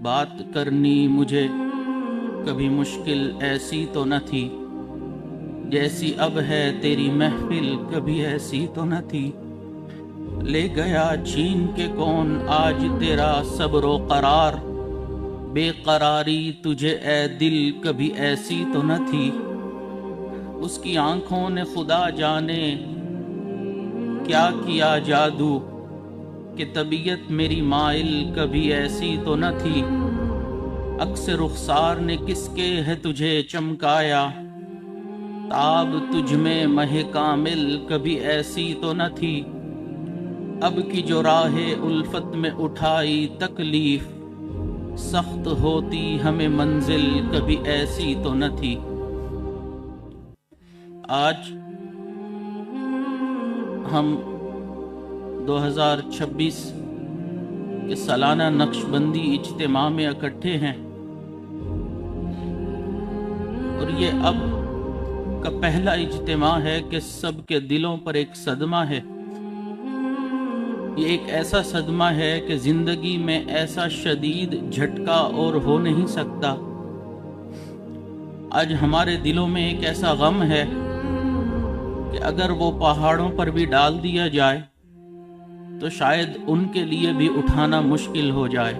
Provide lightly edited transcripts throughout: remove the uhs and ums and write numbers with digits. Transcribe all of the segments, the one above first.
بات کرنی مجھے کبھی مشکل ایسی تو نہ تھی، جیسی اب ہے تیری محفل کبھی ایسی تو نہ تھی۔ لے گیا چھین کے کون آج تیرا صبر و قرار، بے قراری تجھے اے دل کبھی ایسی تو نہ تھی۔ اس کی آنکھوں نے خدا جانے کیا کیا جادو، کہ طبیعت میری مائل کبھی ایسی تو نہ تھی۔ عکس رخسار نے کس کے ہے تجھے چمکایا، تاب تجھ میں مہ کامل کبھی ایسی تو نہ تھی۔ اب کی جو راہ الفت میں اٹھائی تکلیف، سخت ہوتی ہمیں منزل کبھی ایسی تو نہ تھی۔ آج ہم 2026 کے سالانہ نقش بندی اجتماع میں اکٹھے ہیں، اور یہ اب کا پہلا اجتماع ہے کہ سب کے دلوں پر ایک صدمہ ہے۔ یہ ایک ایسا صدمہ ہے کہ زندگی میں ایسا شدید جھٹکا اور ہو نہیں سکتا۔ آج ہمارے دلوں میں ایک ایسا غم ہے کہ اگر وہ پہاڑوں پر بھی ڈال دیا جائے تو شاید ان کے لیے بھی اٹھانا مشکل ہو جائے۔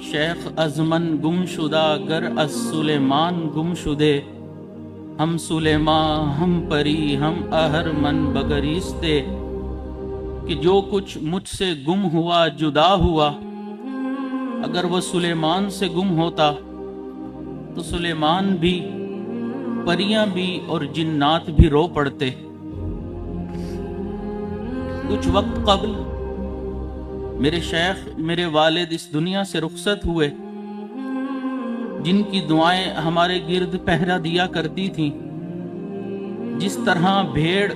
شیخ ازمن گم شدہ گر از سلیمان گم شدے، ہم سلیمان ہم پری ہم اہرمن بگریستے، کہ جو کچھ مجھ سے گم ہوا جدا ہوا، اگر وہ سلیمان سے گم ہوتا تو سلیمان بھی، پریاں بھی اور جنات بھی رو پڑتے۔ کچھ وقت قبل میرے شیخ میرے والد اس دنیا سے رخصت ہوئے، جن کی دعائیں ہمارے گرد پہرا دیا کرتی تھیں۔ جس طرح بھیڑ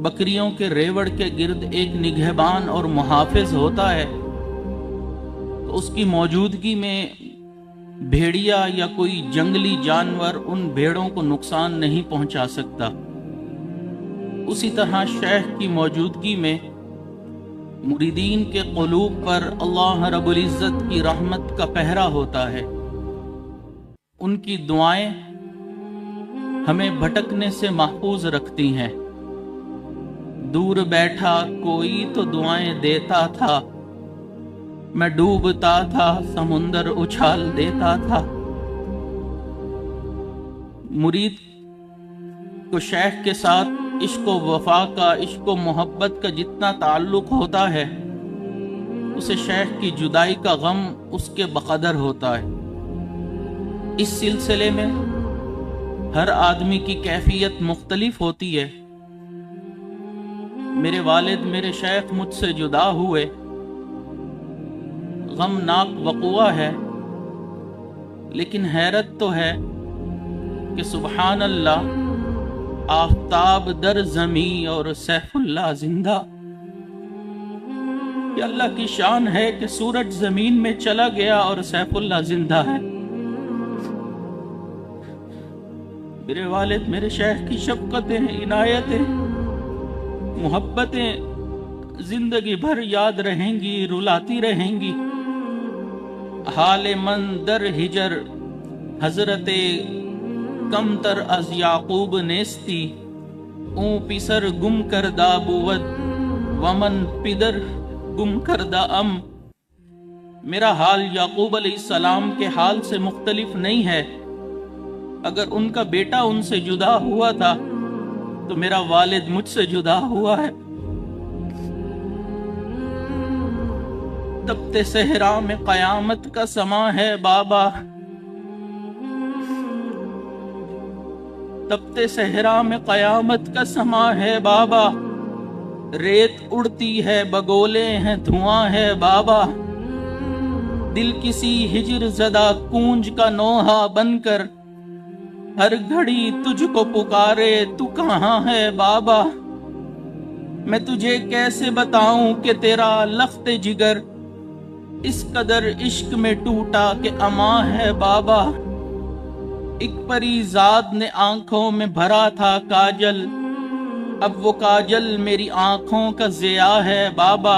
بکریوں کے ریوڑ کے گرد ایک نگہبان اور محافظ ہوتا ہے، تو اس کی موجودگی میں بھیڑیا یا کوئی جنگلی جانور ان بھیڑوں کو نقصان نہیں پہنچا سکتا۔ اسی طرح شیخ کی موجودگی میں مریدین کے قلوب پر اللہ رب العزت کی رحمت کا پہرا ہوتا ہے۔ ان کی دعائیں ہمیں بھٹکنے سے محفوظ رکھتی ہیں۔ دور بیٹھا کوئی تو دعائیں دیتا تھا، میں ڈوبتا تھا سمندر اچھال دیتا تھا۔ مرید کو شیخ کے ساتھ عشق و وفا کا، عشق و محبت کا جتنا تعلق ہوتا ہے، اسے شیخ کی جدائی کا غم اس کے بقدر ہوتا ہے۔ اس سلسلے میں ہر آدمی کی کیفیت مختلف ہوتی ہے۔ میرے والد میرے شیخ مجھ سے جدا ہوئے، غمناک وقوعہ ہے، لیکن حیرت تو ہے کہ سبحان اللہ، آفتاب در زمیں اور سیف اللہ زندہ۔ یہ اللہ کی شان ہے کہ سورج زمین میں چلا گیا اور سیف اللہ زندہ ہے۔ میرے والد میرے شیخ کی شفقتیں، عنایتیں، محبتیں زندگی بھر یاد رہیں گی، رلاتی رہیں گی۔ حال من در ہجر حضرت کم تر از یعقوب نیستی، اون پسر گم کردہ بود ومن پدر گم کردہ ام۔ میرا حال یعقوب علیہ السلام کے حال سے مختلف نہیں ہے۔ اگر ان کا بیٹا ان سے جدا ہوا تھا تو میرا والد مجھ سے جدا ہوا ہے۔ تپتے صحرا میں قیامت کا سما ہے بابا، تپتے صحرا میں قیامت کا سما ہے بابا، ریت اڑتی ہے بگولے ہیں دھواں ہے بابا، دل کسی ہجر زدہ کونج کا نوحہ بن کر ہر گھڑی تجھ کو پکارے تو کہاں ہے بابا۔ میں تجھے کیسے بتاؤں کہ تیرا لخت جگر اس قدر عشق میں ٹوٹا کہ اماں ہے بابا۔ ایک پری زاد نے آنکھوں میں بھرا تھا کاجل، اب وہ کاجل میری آنکھوں کا ضیاء ہے بابا۔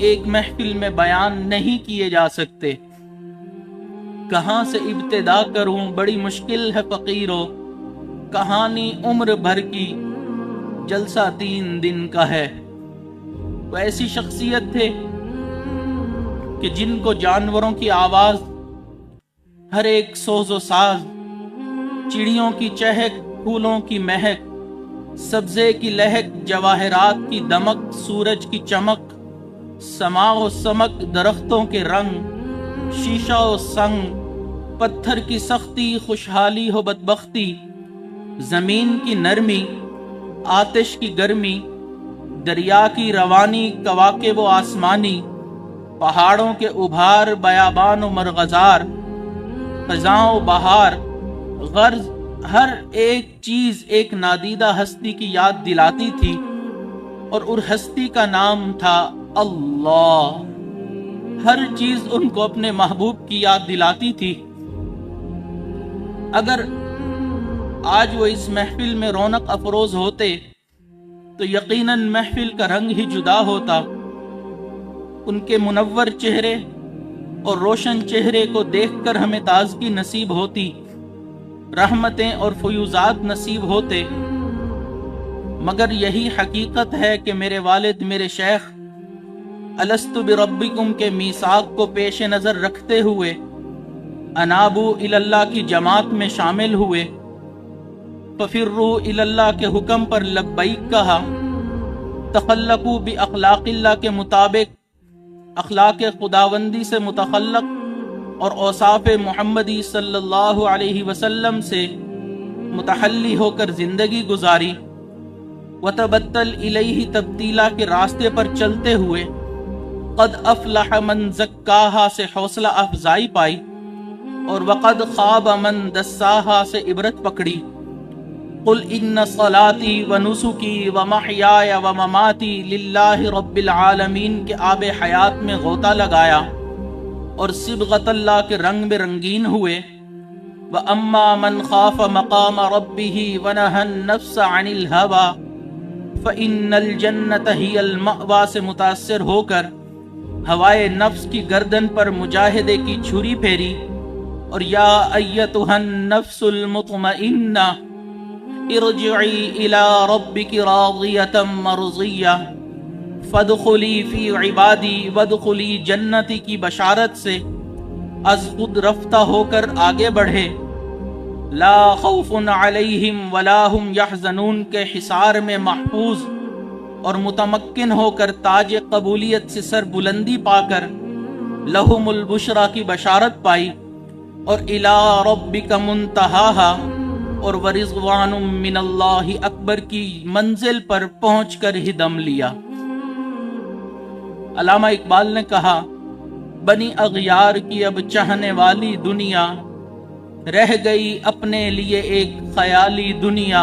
ایک محفل میں بیان نہیں کیے جا سکتے۔ کہاں سے ابتدا کروں بڑی مشکل ہے فقیرو، کہانی عمر بھر کی جلسہ 3 دن کا ہے۔ وہ ایسی شخصیت تھے کہ جن کو جانوروں کی آواز، ہر ایک سوز و ساز، چڑیوں کی چہک، پھولوں کی مہک، سبزے کی لہک، جواہرات کی دمک، سورج کی چمک، سما و سمک، درختوں کے رنگ، شیشہ و سنگ، پتھر کی سختی، خوشحالی ہو بدبختی، زمین کی نرمی، آتش کی گرمی، دریا کی روانی، کواکب و آسمانی، پہاڑوں کے ابھار، بیابان و مرغزار، خزاں و بہار، غرض ہر ایک چیز ایک نادیدہ ہستی کی یاد دلاتی تھی، اور اس ہستی کا نام تھا اللہ۔ ہر چیز ان کو اپنے محبوب کی یاد دلاتی تھی۔ اگر آج وہ اس محفل میں رونق افروز ہوتے تو یقیناً محفل کا رنگ ہی جدا ہوتا۔ ان کے منور چہرے اور روشن چہرے کو دیکھ کر ہمیں تازگی نصیب ہوتی، رحمتیں اور فیوزات نصیب ہوتے۔ مگر یہی حقیقت ہے کہ میرے والد، میرے شیخ الست بربکم کے میثاق کو پیش نظر رکھتے ہوئے انابو الی اللہ کی جماعت میں شامل ہوئے، ففروا الی اللہ کے حکم پر لبیک کہا، تخلقوا باخلاق اللہ کے مطابق اخلاق خداوندی سے متخلق اور اوصاف محمدی صلی اللہ علیہ وسلم سے متحلی ہو کر زندگی گزاری، وتبتل الیہ تبتیلا کے راستے پر چلتے ہوئے قد افلح من زکاہا سے حوصلہ افزائی پائی، اور وقد خواب من دساہا سے عبرت پکڑی۔ قل ان صلاتی ونسکی ومحیای ومماتی للہ رب العالمین کے آب حیات میں غوطہ لگایا اور صبغت اللہ کے رنگ میں رنگین ہوئے۔ وَأَمَّا مَنْ خَافَ مَقَامَ رَبِّهِ وَنَهَى النَّفْسَ عَنِ الْهَوَى فَإِنَّ الْجَنَّةَ هِيَ الْمَأْوَى سے متاثر ہو کر ہوائے نفس کی گردن پر مجاہدے کی چھری پھیری، اور یا ایتھا النفس المطمئنہ ارجعی الی ربک راضیۃ مرضیہ فادخلی فی عبادی وادخلی جنتی کی بشارت سے از خود رفتہ ہو کر آگے بڑھے۔ لا خوف علیہم ولا ہم یحزنون کے حصار میں محفوظ اور متمکن ہو کر تاج قبولیت سے سر بلندی پا کر لہم البشرا کی بشارت پائی، اور الی ربک منتہاہا اور ورضوان من اللہ اکبر کی منزل پر پہنچ کر ہی دم لیا۔ علامہ اقبال نے کہا، بنی اغیار کی اب چاہنے والی دنیا، رہ گئی اپنے لیے ایک خیالی دنیا،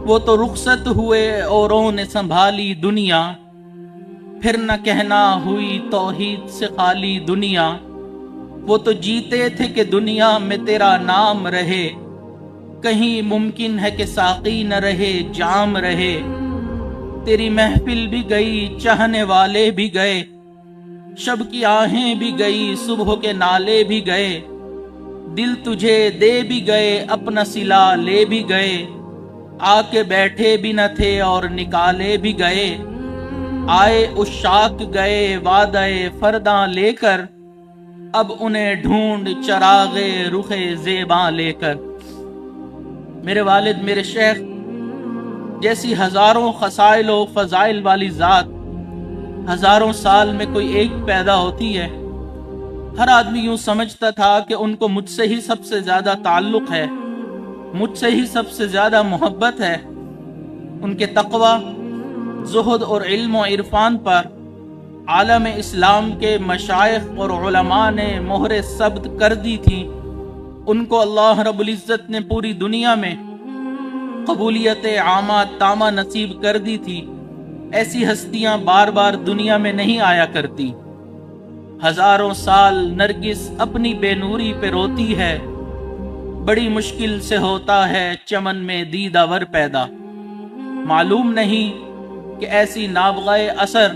وہ تو رخصت ہوئے اوروں نے سنبھالی دنیا، پھر نہ کہنا ہوئی توحید سے خالی دنیا، وہ تو جیتے تھے کہ دنیا میں تیرا نام رہے، کہیں ممکن ہے کہ ساقی نہ رہے جام رہے، تیری محفل بھی گئی چاہنے والے بھی گئے، شب کی آہیں بھی گئی صبح کے نالے بھی گئے، دل تجھے دے بھی گئے اپنا صلہ لے بھی گئے، آ کے بیٹھے بھی نہ تھے اور نکالے بھی گئے، آئے عشاق گئے وعدہ فرداں لے کر، اب انہیں ڈھونڈ چراغ رخ زیباں لے کر۔ میرے والد، میرے شیخ جیسی ہزاروں خصائل و فضائل والی ذات ہزاروں سال میں کوئی ایک پیدا ہوتی ہے۔ ہر آدمی یوں سمجھتا تھا کہ ان کو مجھ سے ہی سب سے زیادہ تعلق ہے، مجھ سے ہی سب سے زیادہ محبت ہے۔ ان کے تقوی، زہد اور علم و عرفان پر عالم اسلام کے مشائخ اور علماء نے مہر ثبت کر دی تھی۔ ان کو اللہ رب العزت نے پوری دنیا میں قبولیت عامہ تامہ نصیب کر دی تھی۔ ایسی ہستیاں بار بار دنیا میں نہیں آیا کرتی۔ ہزاروں سال نرگس اپنی بے نوری پہ روتی ہے، بڑی مشکل سے ہوتا ہے چمن میں دیدہ ور پیدا۔ معلوم نہیں کہ ایسی نابغہ اثر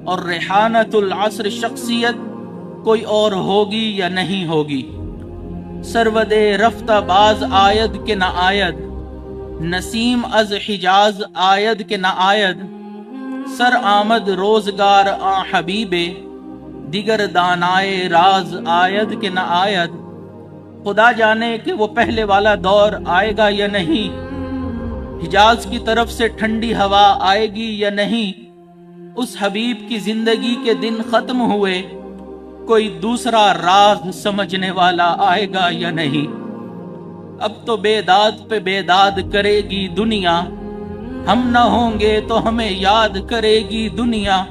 اور ریحانۃ العصر شخصیت کوئی اور ہوگی یا نہیں ہوگی۔ سرود رفتہ باز آید کہ نہ آید، نسیم از حجاز آید کہ نہ آید، سر آمد روزگار آ حبیب، دیگر دانائے راز آید کہ نہ آید۔ خدا جانے کہ وہ پہلے والا دور آئے گا یا نہیں، حجاز کی طرف سے ٹھنڈی ہوا آئے گی یا نہیں، اس حبیب کی زندگی کے دن ختم ہوئے، کوئی دوسرا راز سمجھنے والا آئے گا یا نہیں۔ اب تو بے داد پہ بے داد کرے گی دنیا، ہم نہ ہوں گے تو ہمیں یاد کرے گی دنیا۔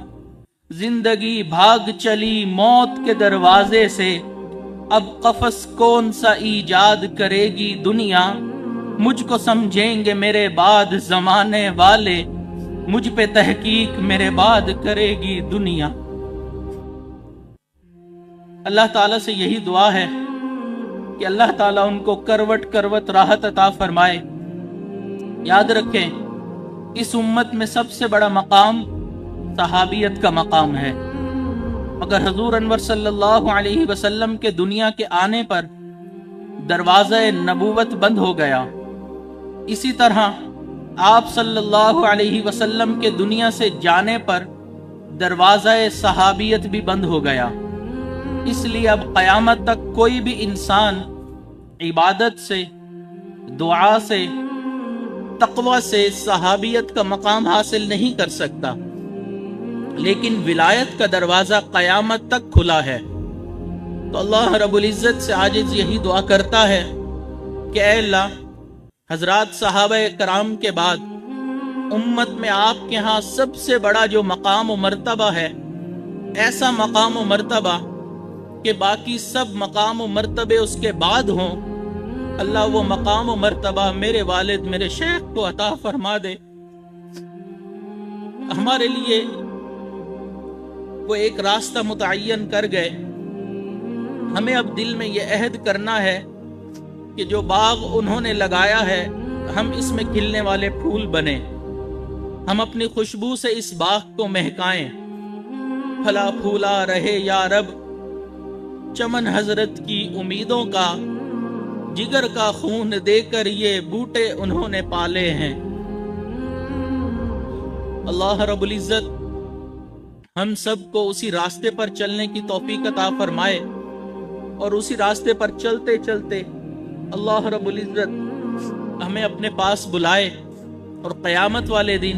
زندگی بھاگ چلی موت کے دروازے سے، اب قفس کون سا ایجاد کرے گی دنیا۔ مجھ کو سمجھیں گے میرے بعد زمانے والے، مجھ پہ تحقیق میرے بعد کرے گی دنیا۔ اللہ تعالیٰ سے یہی دعا ہے کہ اللہ تعالیٰ ان کو کروٹ کروٹ راحت عطا فرمائے۔ یاد رکھیں اس امت میں سب سے بڑا مقام صحابیت کا مقام ہے، مگر حضور انور صلی اللہ علیہ وسلم کے دنیا کے آنے پر دروازہ نبوت بند ہو گیا، اسی طرح آپ صلی اللہ علیہ وسلم کے دنیا سے جانے پر دروازہ صحابیت بھی بند ہو گیا۔ اس لیے اب قیامت تک کوئی بھی انسان عبادت سے، دعا سے، تقوی سے صحابیت کا مقام حاصل نہیں کر سکتا، لیکن ولایت کا دروازہ قیامت تک کھلا ہے۔ تو اللہ رب العزت سے عاجز یہی دعا کرتا ہے کہ اے اللہ، حضرات صحابہ کرام کے بعد امت میں آپ کے ہاں سب سے بڑا جو مقام و مرتبہ ہے، ایسا مقام و مرتبہ کہ باقی سب مقام و مرتبے اس کے بعد ہوں، اللہ وہ مقام و مرتبہ میرے والد میرے شیخ کو عطا فرما دے۔ ہمارے لیے وہ ایک راستہ متعین کر گئے، ہمیں اب دل میں یہ عہد کرنا ہے کہ جو باغ انہوں نے لگایا ہے ہم اس میں کھلنے والے پھول بنیں، ہم اپنی خوشبو سے اس باغ کو مہکائیں، پھلا پھولا رہے یا رب چمن حضرت کی امیدوں کا، جگر کا خون دے کر یہ بوٹے انہوں نے پالے ہیں۔ اللہ رب العزت ہم سب کو اسی راستے پر چلنے کی توفیق عطا فرمائے، اور اسی راستے پر چلتے چلتے اللہ رب العزت ہمیں اپنے پاس بلائے، اور قیامت والے دن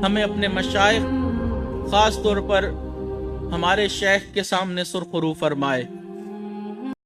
ہمیں اپنے مشائخ خاص طور پر ہمارے شیخ کے سامنے سرخرو فرمائے۔